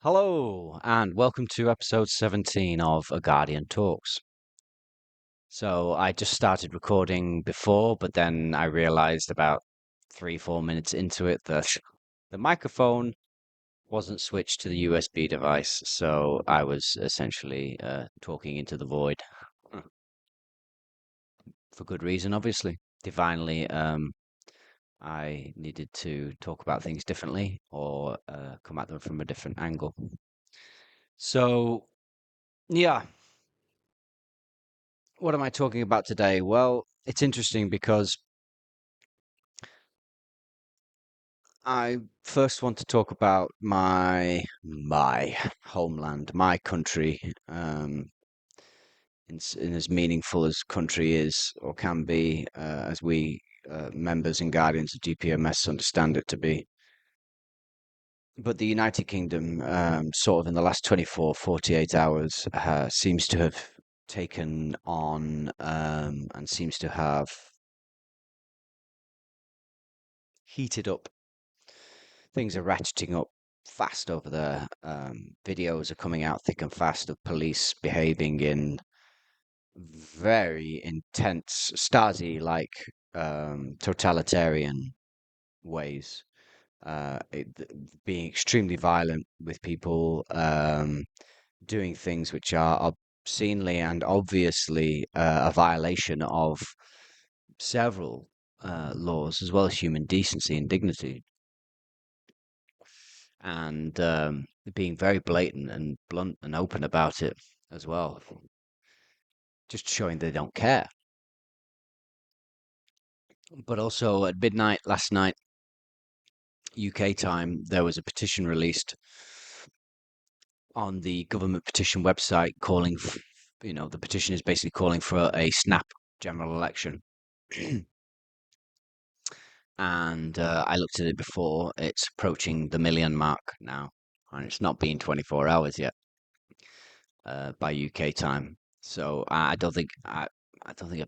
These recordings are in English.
Hello, and welcome to episode 17 of A Guardian Talks. So, I just started recording before, but then I realized about 3, 4 minutes into it that the microphone wasn't switched to the USB device. So, I was essentially talking into the void for good reason, obviously. Divinely, I needed to talk about things differently or come at them from a different angle. So, yeah. What am I talking about today? Well, it's interesting because I first want to talk about my homeland, my country, in as meaningful as country is or can be, as we members and guardians of GPMS understand it to be. But the United Kingdom, sort of in the last 24, 48 hours, seems to have taken on and seems to have heated up. Things are ratcheting up fast over there. Videos are coming out thick and fast of police behaving in very intense Stasi-like totalitarian ways, being extremely violent with people, doing things which are obscenely and obviously a violation of several laws, as well as human decency and dignity. And being very blatant and blunt and open about it as well, just showing they don't care. But also at midnight last night, UK time, there was a petition released on the government petition website the petition is basically calling for a snap general election. And I looked at it before, it's approaching the million mark now, and it's not been 24 hours yet. By UK time. So I don't think I've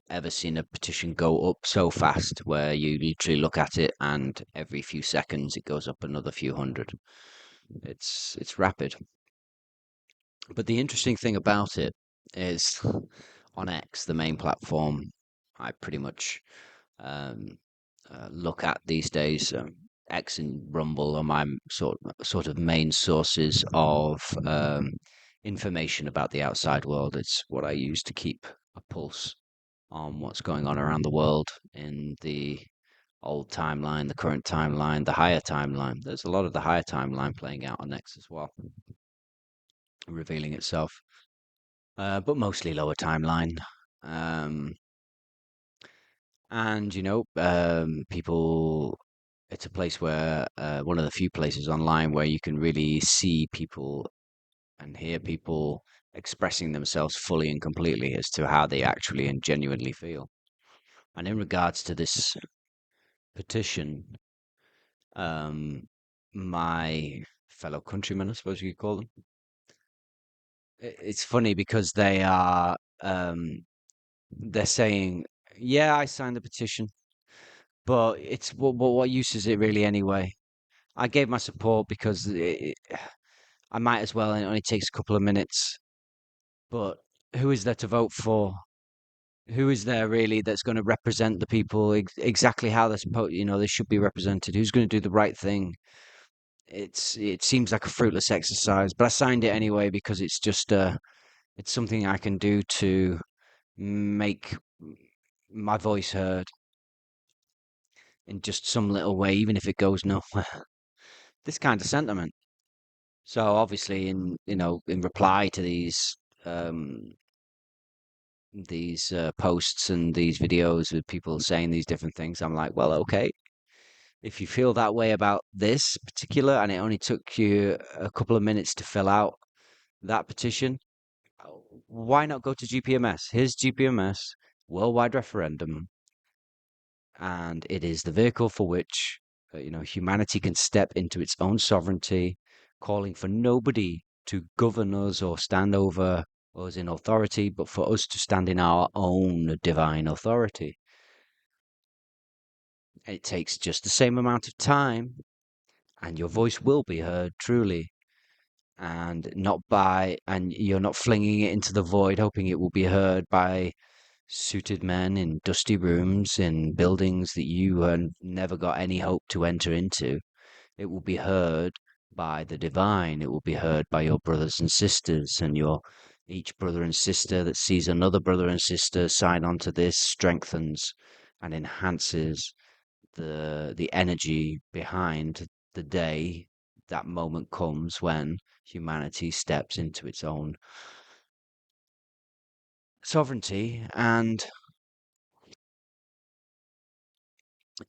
ever seen a petition go up so fast, where you literally look at it and every few seconds it goes up another few hundred. It's rapid. But the interesting thing about it is on X, the main platform I pretty much um, look at these days. X and Rumble are my sort of main sources of information about the outside world. It's what I use to keep a pulse on what's going on around the world in the old timeline, the current timeline, the higher timeline. There's a lot of the higher timeline playing out on X as well, revealing itself, but mostly lower timeline. Um, and people, it's a place where one of the few places online where you can really see people and hear people expressing themselves fully and completely as to how they actually and genuinely feel. And in regards to this petition, um, my fellow countrymen, I suppose you could call them, it's funny because they're saying, "Yeah, I signed the petition, but it's what use is it really anyway? I gave my support because I might as well, and it only takes a couple of minutes. But who is there to vote for? Who is there really that's going to represent the people exactly how they're supposed, they should be represented? Who's going to do the right thing? It seems like a fruitless exercise, but I signed it anyway because it's something I can do to make my voice heard in just some little way, even if it goes nowhere. This kind of sentiment. So obviously, in reply to these posts and these videos with people saying these different things, I'm like, well, okay, if you feel that way about this particular, and it only took you a couple of minutes to fill out that petition, why not go to GPMS? Here's GPMS, worldwide referendum, and it is the vehicle for which humanity can step into its own sovereignty, calling for nobody to govern us or stand over us in authority, but for us to stand in our own divine authority. It takes just the same amount of time, and your voice will be heard truly. and not by, and you're not flinging it into the void, hoping it will be heard by suited men in dusty rooms in buildings that you never got any hope to enter into. It will be heard by the divine. It will be heard by your brothers and sisters, and your each brother and sister that sees another brother and sister sign on to this strengthens and enhances the energy behind the day that moment comes when humanity steps into its own sovereignty, and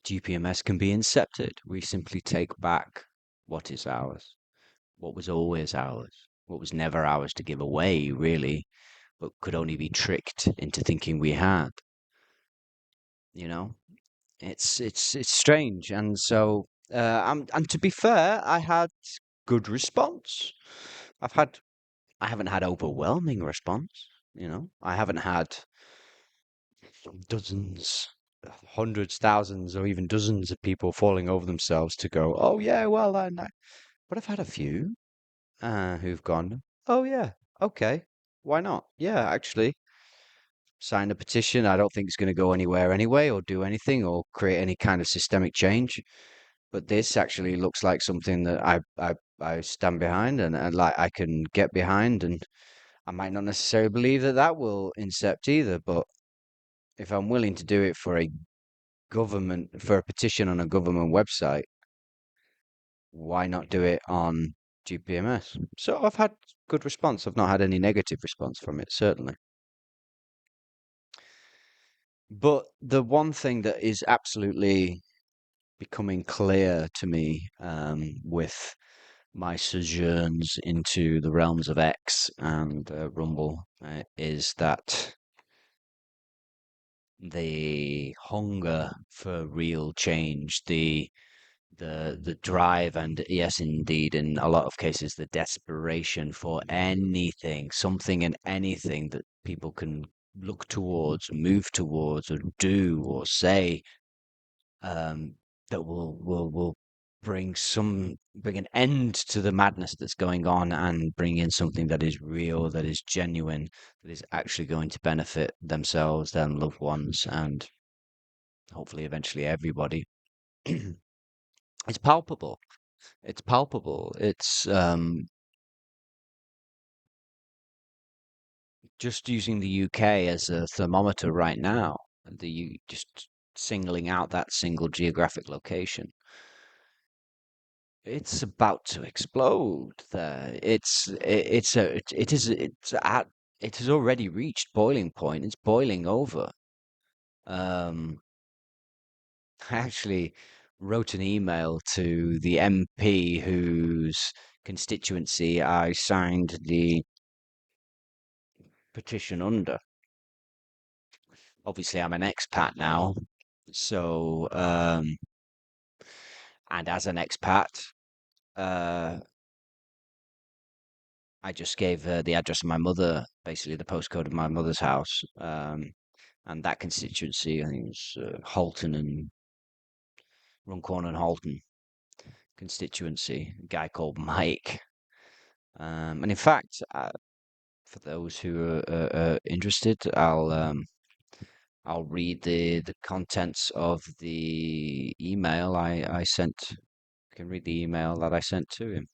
GPMS can be incepted. We simply take back what is ours, what was always ours, what was never ours to give away, really, but could only be tricked into thinking we had. You know, it's strange, and so and to be fair, I had good response. I've had I haven't had overwhelming response. I haven't had dozens, hundreds, thousands, or even dozens of people falling over themselves to go, oh yeah, well, but I've had a few who've gone, oh yeah, okay, why not? Yeah, actually, sign a petition. I don't think it's going to go anywhere anyway, or do anything, or create any kind of systemic change. But this actually looks like something that I stand behind, and like I can get behind, and I might not necessarily believe that that will incept either, but if I'm willing to do it for a petition on a government website, why not do it on GPMS? So I've had good response. I've not had any negative response from it, certainly. But the one thing that is absolutely becoming clear to me with my sojourns into the realms of X and Rumble is that the hunger for real change, the drive, and yes, indeed, in a lot of cases, the desperation for anything, something and anything that people can look towards, move towards, or do or say, um, that will bring an end to the madness that's going on and bring in something that is real, that is genuine, that is actually going to benefit themselves, their loved ones, and hopefully eventually everybody. It's palpable. It's palpable. It's just using the UK as a thermometer right now, just singling out that single geographic location. It's about to explode there. It has already reached boiling point. It's boiling over. Um, I actually wrote an email to the MP whose constituency I signed the petition under. Obviously, I'm an expat now, so and as an expat, uh, I just gave the address of my mother, basically the postcode of my mother's house, and that constituency, I think it was Halton and Runcorn and Halton constituency, a guy called Mike. And in fact, for those who are interested, I'll read the contents of the email I sent. You can read the email that I sent to him.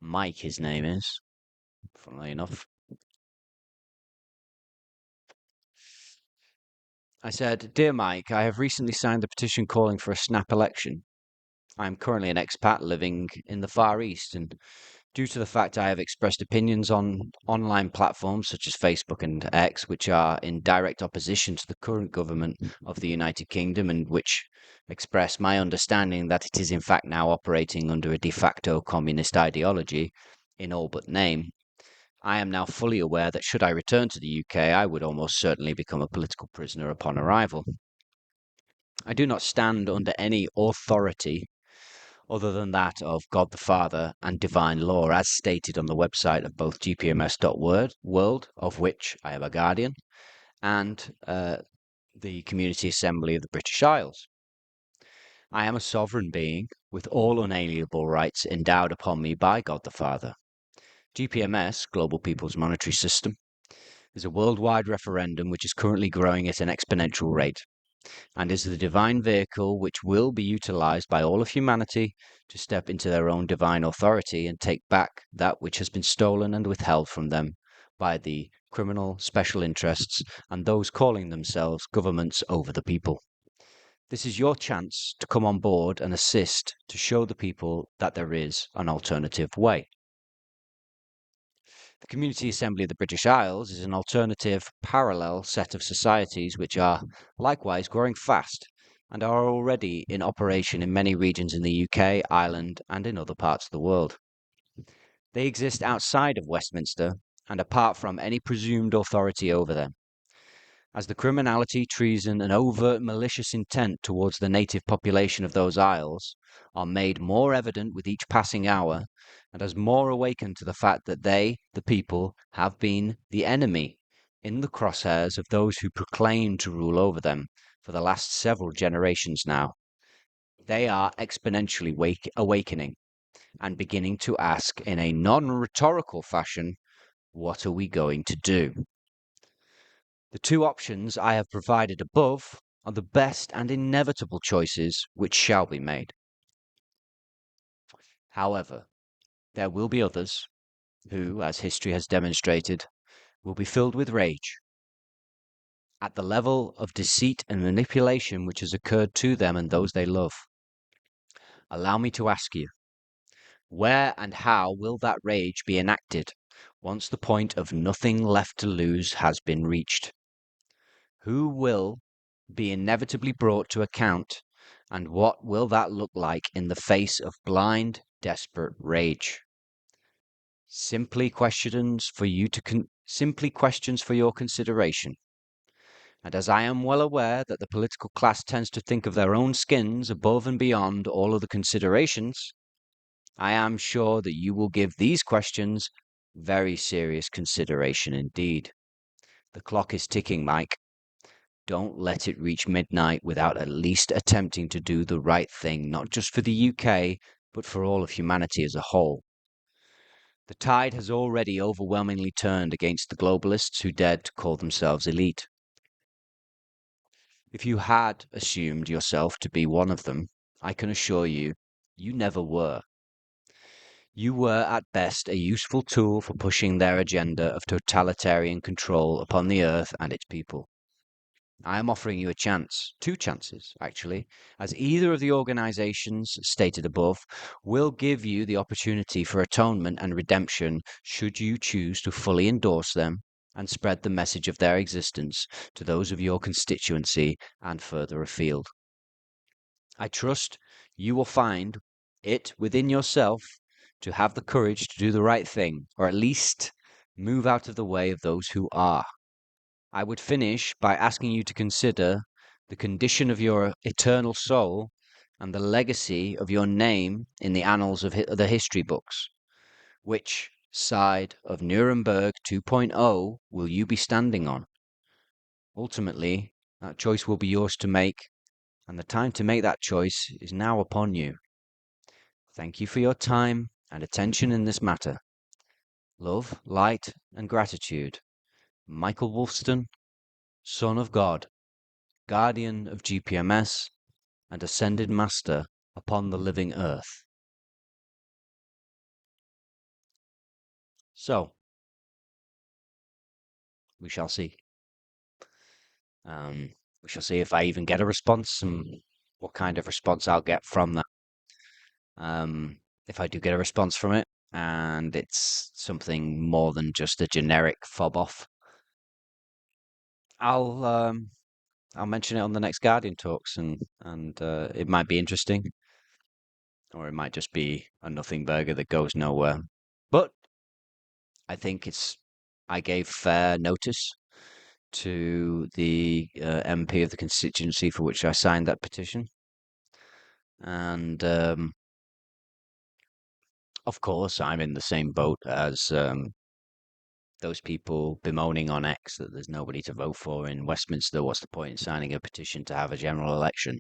Mike, his name is, funnily enough. I said, Dear Mike, I have recently signed the petition calling for a snap election. I am currently an expat living in the Far East, and due to the fact I have expressed opinions on online platforms such as Facebook and X, which are in direct opposition to the current government of the United Kingdom, and which express my understanding that it is in fact now operating under a de facto communist ideology in all but name, I am now fully aware that should I return to the UK, I would almost certainly become a political prisoner upon arrival. I do not stand under any authority other than that of God the Father and divine law, as stated on the website of both gpms.world, of which I am a guardian, and the Community Assembly of the British Isles. I am a sovereign being with all unalienable rights endowed upon me by God the Father. GPMS, Global People's Monetary System, is a worldwide referendum which is currently growing at an exponential rate and is the divine vehicle which will be utilized by all of humanity to step into their own divine authority and take back that which has been stolen and withheld from them by the criminal special interests and those calling themselves governments over the people. This is your chance to come on board and assist to show the people that there is an alternative way. The Community Assembly of the British Isles is an alternative, parallel set of societies which are likewise growing fast and are already in operation in many regions in the UK, Ireland, and in other parts of the world. They exist outside of Westminster and apart from any presumed authority over them. As the criminality, treason, and overt malicious intent towards the native population of those isles are made more evident with each passing hour, and as more awakened to the fact that they, the people, have been the enemy in the crosshairs of those who proclaim to rule over them for the last several generations now, they are exponentially awakening and beginning to ask in a non-rhetorical fashion, what are we going to do? The two options I have provided above are the best and inevitable choices which shall be made. However, there will be others who, as history has demonstrated, will be filled with rage at the level of deceit and manipulation which has occurred to them and those they love. Allow me to ask you, where and how will that rage be enacted once the point of nothing left to lose has been reached? Who will be inevitably brought to account, and what will that look like in the face of blind, desperate rage? Simply questions for your consideration. And as I am well aware that the political class tends to think of their own skins above and beyond all other considerations, I am sure that you will give these questions very serious consideration indeed. The clock is ticking, Mike. Don't let it reach midnight without at least attempting to do the right thing, not just for the UK, but for all of humanity as a whole. The tide has already overwhelmingly turned against the globalists who dared to call themselves elite. If you had assumed yourself to be one of them, I can assure you, you never were. You were at best a useful tool for pushing their agenda of totalitarian control upon the earth and its people. I am offering you a chance, two chances, actually, as either of the organizations stated above will give you the opportunity for atonement and redemption should you choose to fully endorse them and spread the message of their existence to those of your constituency and further afield. I trust you will find it within yourself to have the courage to do the right thing, or at least move out of the way of those who are. I would finish by asking you to consider the condition of your eternal soul and the legacy of your name in the annals of the history books. Which side of Nuremberg 2.0 will you be standing on? Ultimately, that choice will be yours to make, and the time to make that choice is now upon you. Thank you for your time and attention in this matter. Love, light, and gratitude. Michael Wolfston, Son of God, Guardian of GPMS, and Ascended Master upon the living earth. So, we shall see. We shall see if I even get a response and what kind of response I'll get from that. If I do get a response from it, and it's something more than just a generic fob off, I'll I'll mention it on the next Guardian talks, and it might be interesting, or it might just be a nothing burger that goes nowhere. But I think I gave fair notice to the MP of the constituency for which I signed that petition, and of course I'm in the same boat as those people bemoaning on X that there's nobody to vote for in Westminster. What's the point in signing a petition to have a general election?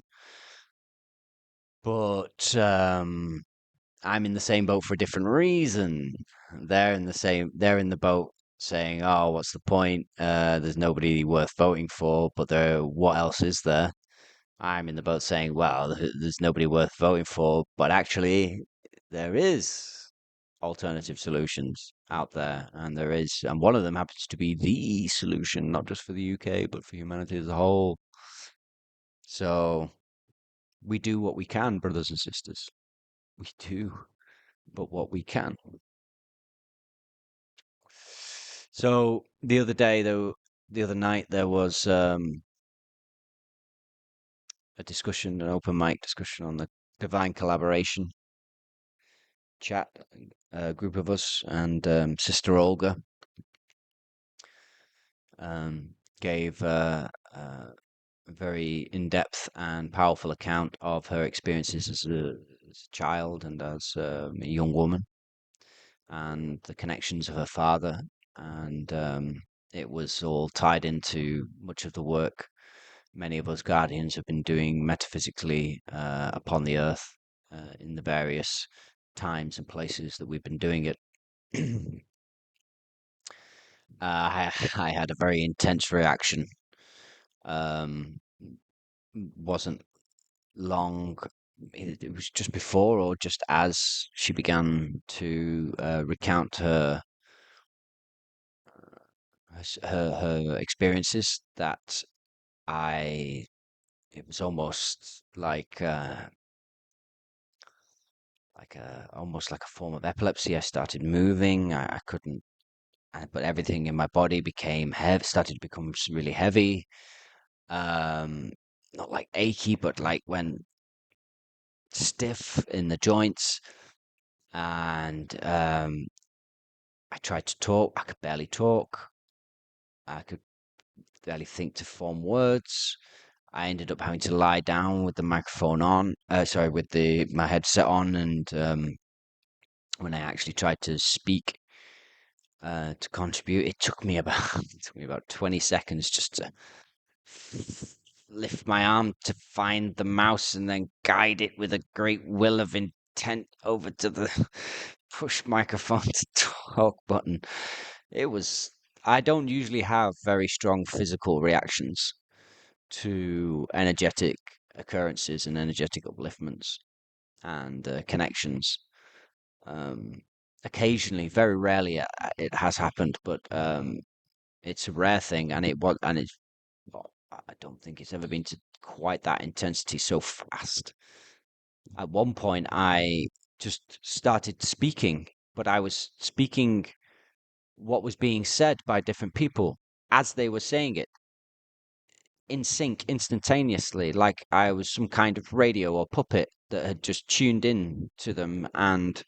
But I'm in the same boat for a different reason. They're in the boat saying, "Oh, what's the point? There's nobody worth voting for." But what else is there? I'm in the boat saying, "Well, there's nobody worth voting for." But actually, there is alternative solutions out there, and one of them happens to be the solution, not just for the UK, but for humanity as a whole. So we do what we can, brothers and sisters. We do, but what we can. So the other day, though, the other night, there was a discussion, an open mic discussion on the divine collaboration chat, a group of us, and Sister Olga gave a very in-depth and powerful account of her experiences as a child and as a young woman, and the connections of her father, and it was all tied into much of the work many of us guardians have been doing metaphysically upon the earth in the various times and places that we've been doing it. I had a very intense reaction. Um, wasn't long. It was just before or just as she began to recount her experiences that I. It was almost like a almost like a form of epilepsy. I started moving. I couldn't, but everything in my body became heavy, started to become really heavy. Um, Not like achy, but like when stiff in the joints. And I tried to talk. I could barely talk. I could barely think to form words. I ended up having to lie down with the microphone on. Sorry, with the my headset on, and when I actually tried to speak to contribute. It took me about it took me about 20 seconds just to lift my arm to find the mouse and then guide it with a great will of intent over to the push microphone to talk button. It was I don't usually have very strong physical reactions to energetic occurrences and energetic upliftments and connections. Um, Occasionally, very rarely, it has happened, but it's a rare thing, and well, I don't think it's ever been to quite that intensity so fast. At one point, I just started speaking, but I was speaking what was being said by different people as they were saying it in sync instantaneously, like I was some kind of radio or puppet that had just tuned in to them, and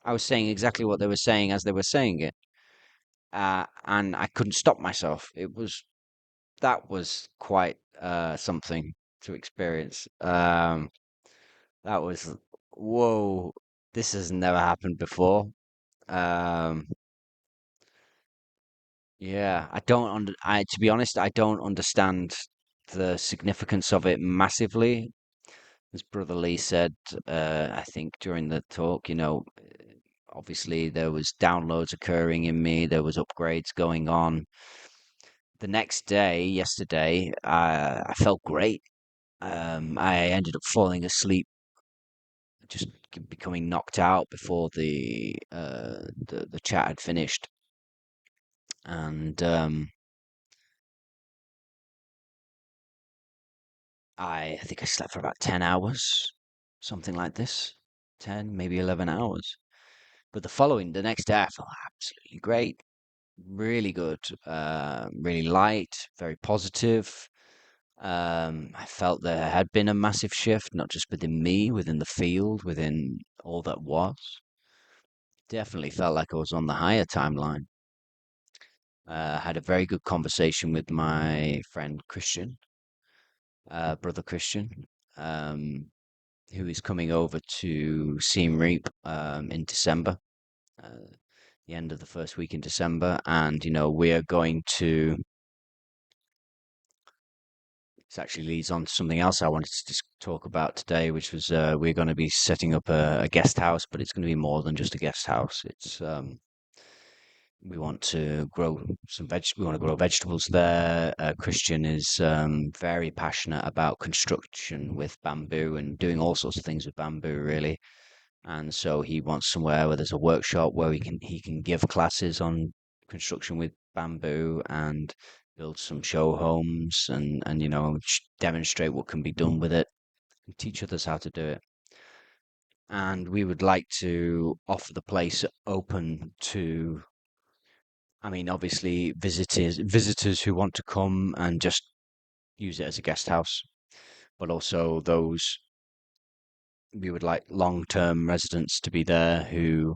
I was saying exactly what they were saying as they were saying it. And I couldn't stop myself. That was quite something to experience. That was whoa. This has never happened before. Um, yeah, I to be honest, I don't understand the significance of it massively. As Brother Lee said, I think during the talk, obviously there was downloads occurring in me, there was upgrades going on. The next day, yesterday, I felt great. I ended up falling asleep, just becoming knocked out before the chat had finished, and I think I slept for about 10 hours, something like this, 10, maybe 11 hours. But the next day, I felt absolutely great, really good, really light, very positive. I felt there had been a massive shift, not just within me, within the field, within all that was. Definitely felt like I was on the higher timeline. Had a very good conversation with my friend Christian, brother Christian, um, who is coming over to Siem Reap in December, uh, the end of the first week in December, and we are going to This actually leads on to something else I wanted to just talk about today, which was we're going to be setting up a guest house, but it's going to be more than just a guest house. It's we want to grow we want to grow vegetables there. Christian is very passionate about construction with bamboo and doing all sorts of things with bamboo, really. And so he wants somewhere where there's a workshop where he can give classes on construction with bamboo and build some show homes and demonstrate what can be done with it and teach others how to do it. And we would like to offer the place open to, I mean, obviously visitors who want to come and just use it as a guest house, but also those we would like long-term residents to be there who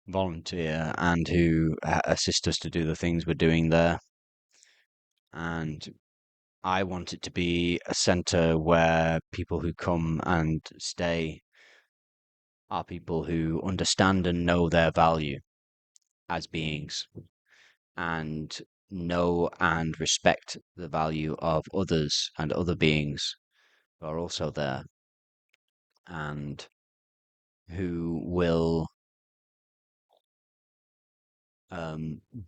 volunteer and who assist us to do the things we're doing there. And I want it to be a center where people who come and stay are people who understand and know their value as beings and know and respect the value of others and other beings who are also there and who will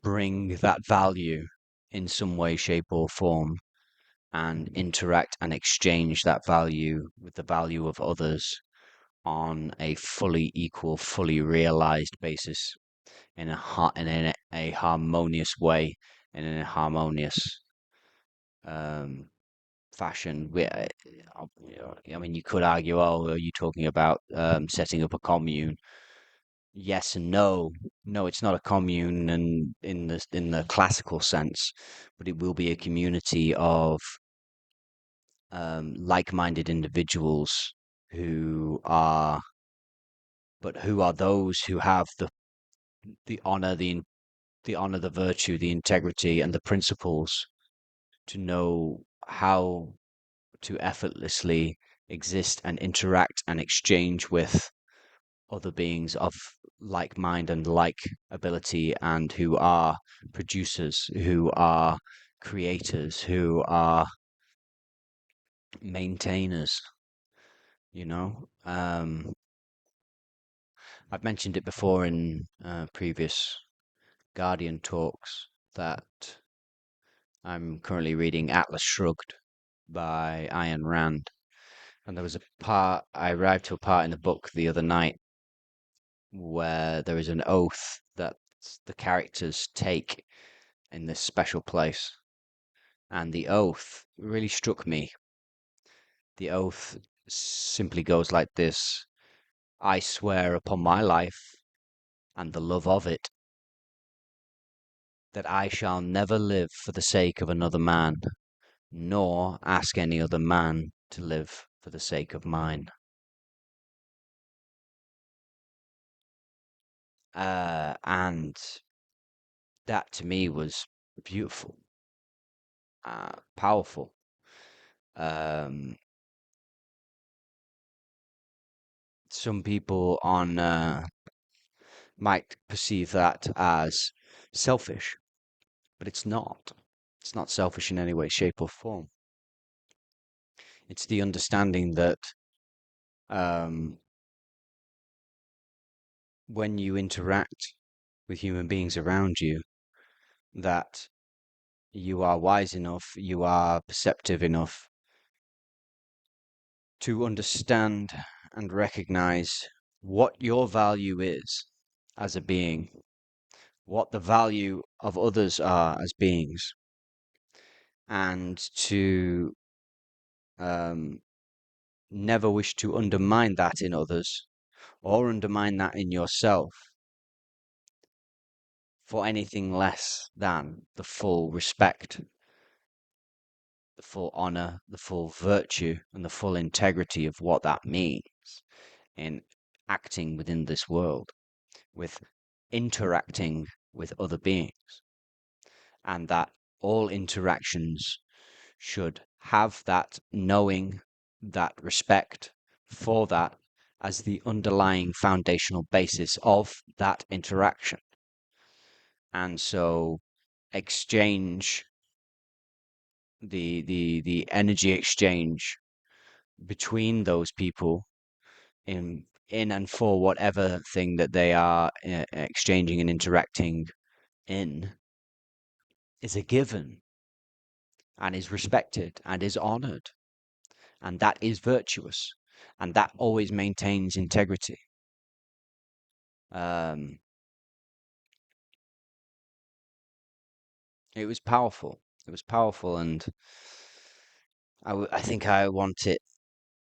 bring that value in some way, shape, or form and interact and exchange that value with the value of others on a fully equal, fully realized basis in a harmonious way and in a harmonious um, fashion. I mean, you could argue, oh, are you talking about setting up a commune? Yes and no. No, it's not a commune, and in the classical sense, but it will be a community of like-minded individuals who are, but who are those who have the honor, the honor, the virtue, the integrity, and the principles to know how to effortlessly exist and interact and exchange with other beings of like mind and like ability, and who are producers, who are creators, who are maintainers, you know. I've mentioned it before in previous Guardian talks that I'm currently reading Atlas Shrugged by Ayn Rand. And there was a part, I arrived to a part in the book the other night where there is an oath that the characters take in this special place. And the oath really struck me. The oath simply goes like this: I swear upon my life and the love of it that I shall never live for the sake of another man, nor ask any other man to live for the sake of mine. And that to me was beautiful, powerful. Um, some people on might perceive that as selfish, but it's not. It's not selfish in any way, shape, or form. It's the understanding that um, when you interact with human beings around you, that you are wise enough, you are perceptive enough to understand and recognize what your value is as a being, what the value of others are as beings, and to um, never wish to undermine that in others or undermine that in yourself for anything less than the full respect, the full honor, the full virtue, and the full integrity of what that means in acting within this world, with interacting with other beings, and that all interactions should have that knowing, that respect for that as the underlying foundational basis of that interaction. And so exchange the energy exchange between those people in and for whatever thing that they are exchanging and interacting in is a given and is respected and is honored, and that is virtuous, and that always maintains integrity. Um, it was powerful. It was powerful, and I think I want it.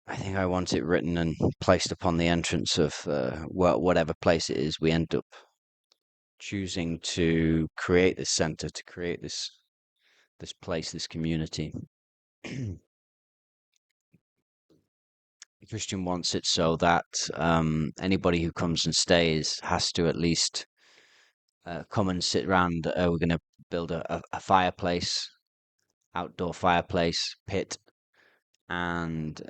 I think I want it written and placed upon the entrance of whatever place it is we end up choosing to create this center, to create this place, this community. Christian wants it so that anybody who comes and stays has to at least come and sit around. We're going to build a fireplace, outdoor fireplace pit, and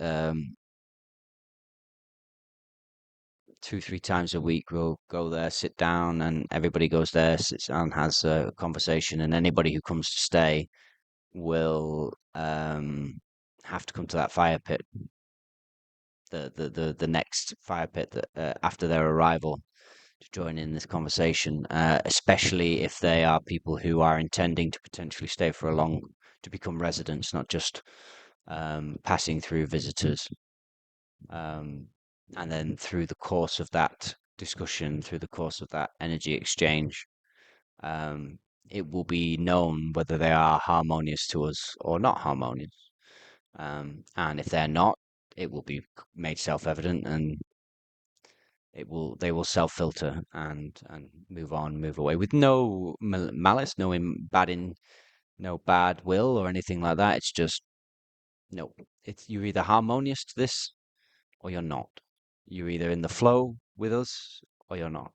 2, 3 times a week we'll go there, sit down, and everybody goes there, sits down, has a conversation, and anybody who comes to stay will have to come to that fire pit, the next fire pit that, after their arrival, to join in this conversation, especially if they are people who are intending to potentially stay for a long, to become residents, not just passing through visitors. Um, and then through the course of that discussion, through the course of that energy exchange, um, it will be known whether they are harmonious to us or not harmonious. And if they're not, it will be made self-evident, and they will self-filter and move on, move away with no malice, no bad will or anything like that. It's just no. It's you're either harmonious to this or you're not. You're either in the flow with us or you're not.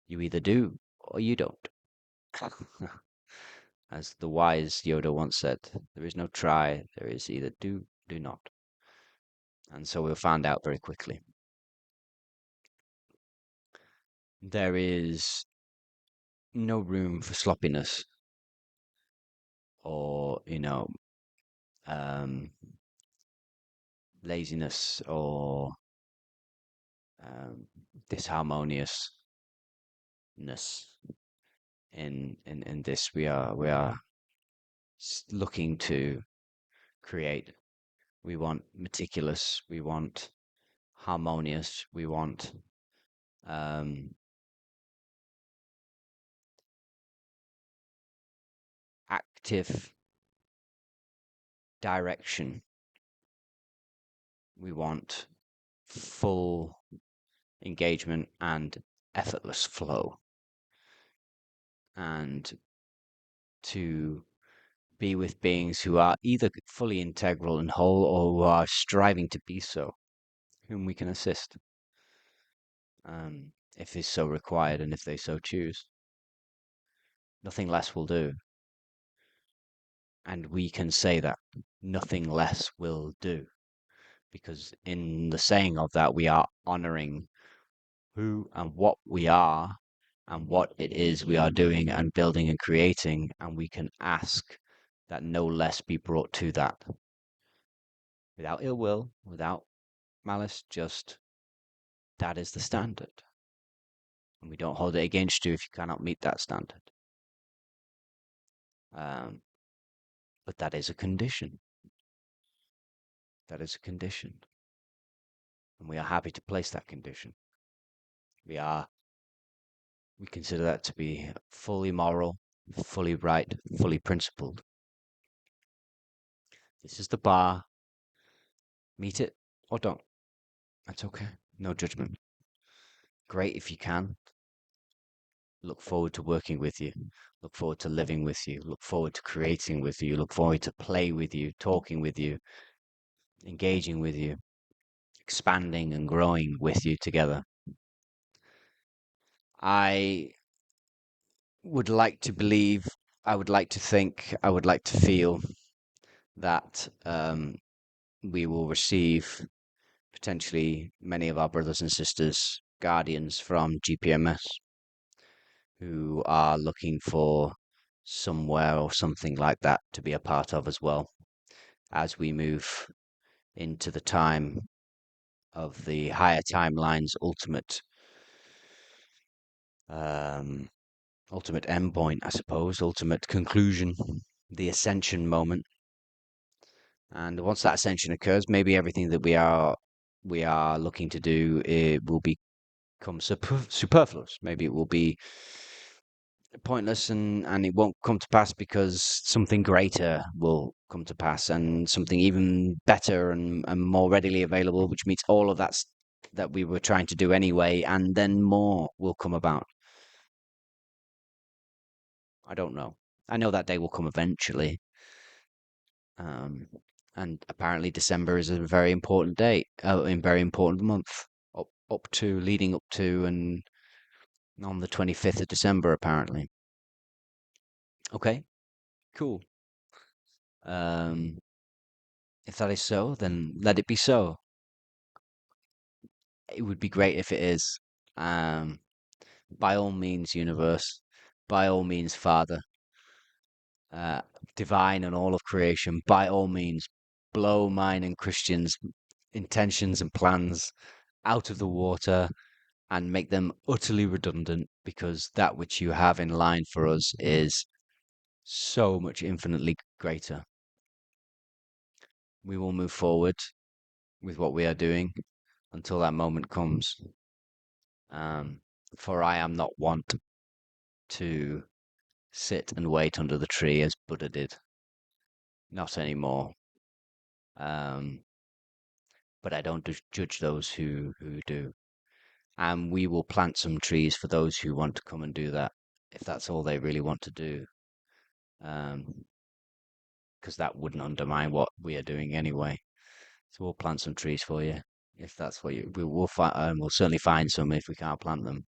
You either do or you don't. As the wise Yoda once said, there is no try, there is either do not. And so we'll find out very quickly. There is no room for sloppiness or, um, laziness or um, disharmoniousness in this. We are looking to create. We want meticulous. We want harmonious. We want um, active direction. We want full engagement and effortless flow, and to be with beings who are either fully integral and whole or who are striving to be so, whom we can assist, if is so required and if they so choose. Nothing less will do. And we can say that nothing less will do, because in the saying of that, we are honoring who and what we are and what it is we are doing and building and creating, and we can ask that no less be brought to that without ill will, without malice, just that is the standard. And we don't hold it against you if you cannot meet that standard. Um, but that is a condition. That is a condition. And we are happy to place that condition. We consider that to be fully moral, fully right, fully principled. This is the bar. Meet it or don't. That's okay. No judgment. Great if you can. Look forward to working with you. Look forward to living with you. Look forward to creating with you. Look forward to play with you, talking with you, engaging with you, expanding and growing with you together. I would like to believe, I would like to think, I would like to feel that we will receive potentially many of our brothers and sisters, guardians from GPMS, who are looking for somewhere or something like that to be a part of as well as we move into the time of the higher timelines um, ultimate endpoint, I suppose, ultimate conclusion, the ascension moment. And once that ascension occurs, maybe everything that we are looking to do, it will become superfluous. Maybe it will be pointless, and it won't come to pass because something greater will come to pass, and something even better and more readily available, which meets all of that we were trying to do anyway, and then more will come about. I don't know. I know that day will come eventually. Um, and apparently December is a very important date, a very important month, up to leading up to and on the 25th of December, apparently. Okay, cool. Um, if that is so, then let it be so. It would be great if it is. Um, by all means, universe, by all means, Father, uh, divine and all of creation, by all means, blow mine and Christians' intentions and plans out of the water and make them utterly redundant, because that which you have in line for us is so much infinitely greater. We will move forward with what we are doing until that moment comes. Um, for I am not wont to sit and wait under the tree as Buddha did. Not anymore. Um, but I don't judge those who do. And we will plant some trees for those who want to come and do that, if that's all they really want to do. Because that wouldn't undermine what we are doing anyway. So we'll plant some trees for you if that's what you. We'll find. We'll certainly find some if we can't plant them.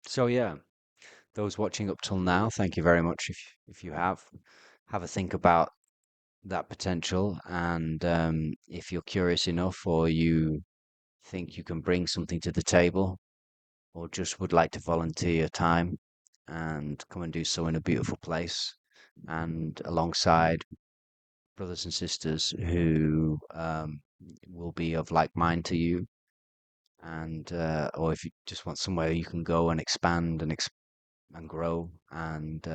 So yeah, those watching up till now, thank you very much. If you have a think about that potential, and if you're curious enough, or you think you can bring something to the table, or just would like to volunteer your time and come and do so in a beautiful place, and alongside brothers and sisters who will be of like mind to you, and or if you just want somewhere you can go and expand and grow and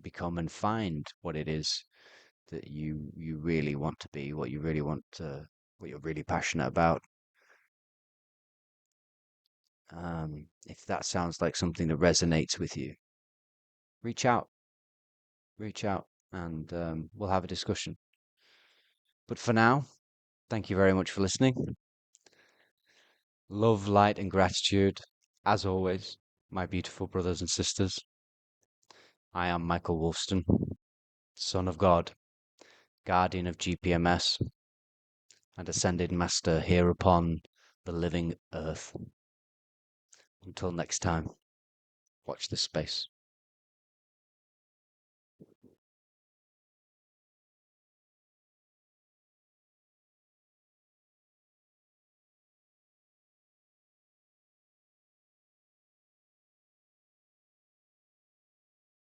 become and find what it is that you really want to be, what you really want to, what you're really passionate about. If that sounds like something that resonates with you, reach out, reach out, and we'll have a discussion. But for now, thank you very much for listening. Love, light, and gratitude, as always, my beautiful brothers and sisters. I am Michael Wolfston, Son of God, Guardian of GPMS, and Ascended Master here upon the living earth. Until next time, watch this space.